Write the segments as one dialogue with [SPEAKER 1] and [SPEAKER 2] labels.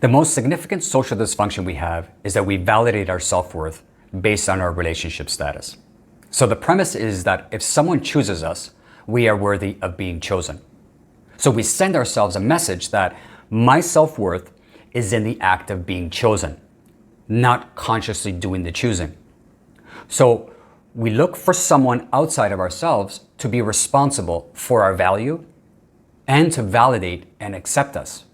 [SPEAKER 1] The most significant social dysfunction we have is that we validate our self-worth based on our relationship status. So the premise is that if someone chooses us, we are worthy of being chosen. So we send ourselves a message that my self-worth is in the act of being chosen, not consciously doing the choosing. So we look for someone outside of ourselves to be responsible for our value and to validate and accept us.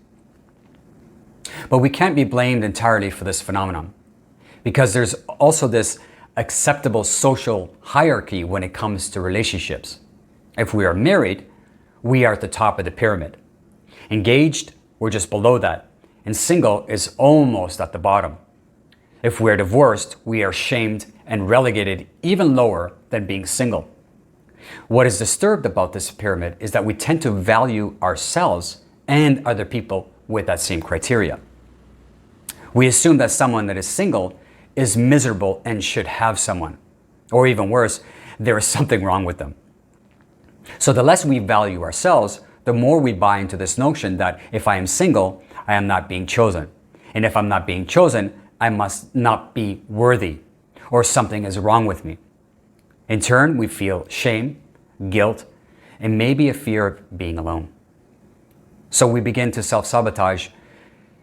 [SPEAKER 1] But we can't be blamed entirely for this phenomenon, because there's also this acceptable social hierarchy when it comes to relationships. If we are married, we are at the top of the pyramid. Engaged, we're just below that. And single is almost at the bottom. If we're divorced, we are shamed and relegated even lower than being single. What is disturbed about this pyramid is that we tend to value ourselves and other people with that same criteria. We assume that someone that is single is miserable and should have someone. Or even worse, there is something wrong with them. So the less we value ourselves, the more we buy into this notion that if I am single, I am not being chosen. And if I'm not being chosen, I must not be worthy, or something is wrong with me. In turn, we feel shame, guilt, and maybe a fear of being alone. So we begin to self-sabotage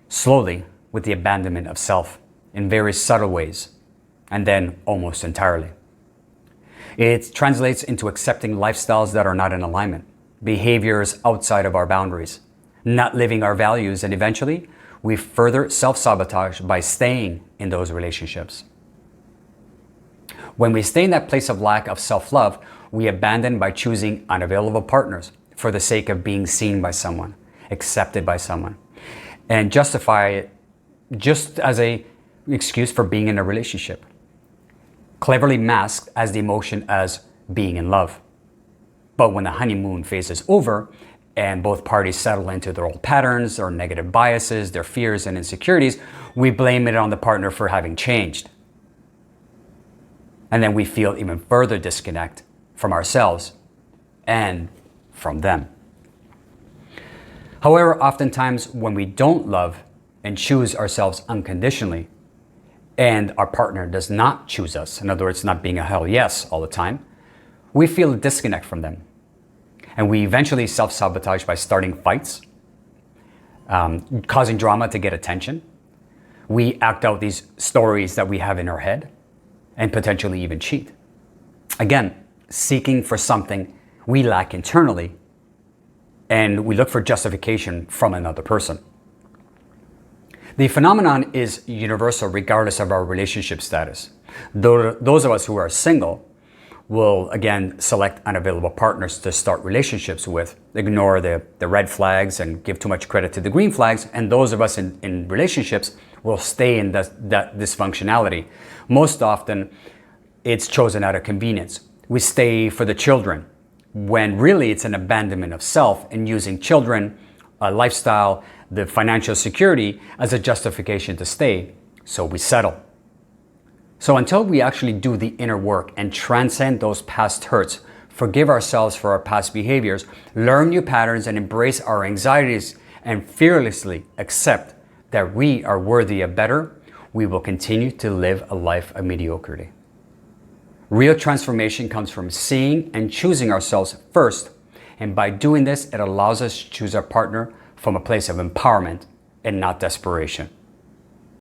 [SPEAKER 1] slowly with the abandonment of self in very subtle ways, and then almost entirely. It translates into accepting lifestyles that are not in alignment, behaviors outside of our boundaries, not living our values, and eventually we further self-sabotage by staying in those relationships. When we stay in that place of lack of self-love, we abandon by choosing unavailable partners for the sake of being seen by someone, accepted by someone, and justify it just as an excuse for being in a relationship, cleverly masked as the emotion as being in love. But when the honeymoon phase is over and both parties settle into their old patterns, their negative biases, their fears and insecurities, we blame it on the partner for having changed. And then we feel even further disconnect from ourselves and from them. However, oftentimes when we don't love and choose ourselves unconditionally, and our partner does not choose us, in other words, not being a hell yes all the time, we feel a disconnect from them. And we eventually self-sabotage by starting fights, causing drama to get attention. We act out these stories that we have in our head and potentially even cheat. Again, seeking for something we lack internally, and we look for justification from another person. The phenomenon is universal regardless of our relationship status. Those of us who are single will again select unavailable partners to start relationships with, ignore the red flags and give too much credit to the green flags, and those of us in relationships will stay in that dysfunctionality. Most often, it's chosen out of convenience. We stay for the children, when really it's an abandonment of self and using children, a lifestyle, the financial security as a justification to stay, so we settle. So until we actually do the inner work and transcend those past hurts, forgive ourselves for our past behaviors, learn new patterns and embrace our anxieties, and fearlessly accept that we are worthy of better, we will continue to live a life of mediocrity. Real transformation comes from seeing and choosing ourselves first, and by doing this, it allows us to choose our partner from a place of empowerment and not desperation.